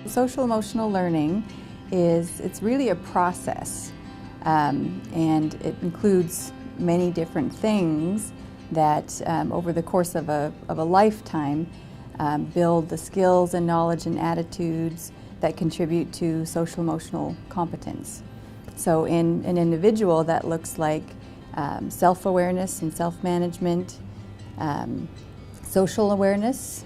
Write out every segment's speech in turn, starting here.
Social emotional learning it's really a process, and it includes many different things that over the course of a lifetime build the skills and knowledge and attitudes that contribute to social emotional competence. So in an individual, that looks like self-awareness and self-management, social awareness,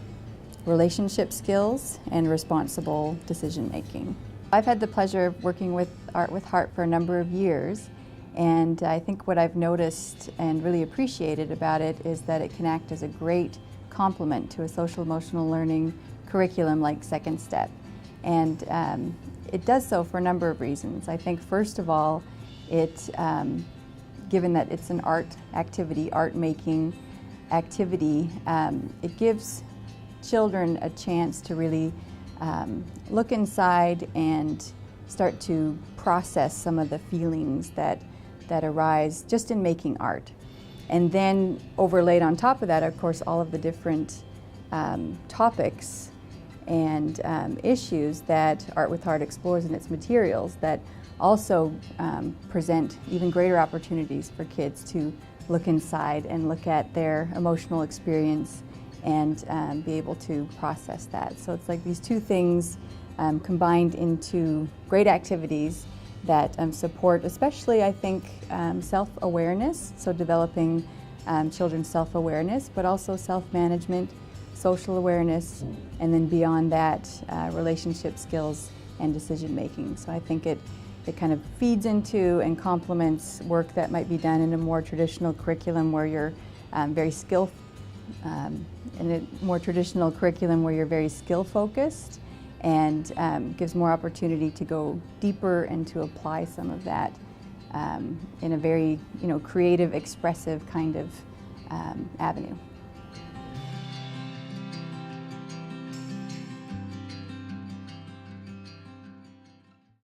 relationship skills, and responsible decision-making. I've had the pleasure of working with Art with Heart for a number of years, and I think what I've noticed and really appreciated about it is that it can act as a great complement to a social emotional learning curriculum like Second Step. And it does so for a number of reasons. I think first of all, given that it's an art activity, art-making activity, it gives children a chance to really look inside and start to process some of the feelings that arise just in making art. And then overlaid on top of that, of course, all of the different topics and issues that Art with Heart explores in its materials that also present even greater opportunities for kids to look inside and look at their emotional experience and be able to process that. So it's like these two things combined into great activities that support, especially I think, self-awareness, so developing children's self-awareness, but also self-management, social awareness, and then beyond that, relationship skills and decision-making. So I think it kind of feeds into and complements work that might be done in a more traditional curriculum where you're very skill focused, and gives more opportunity to go deeper and to apply some of that in a very creative, expressive kind of avenue.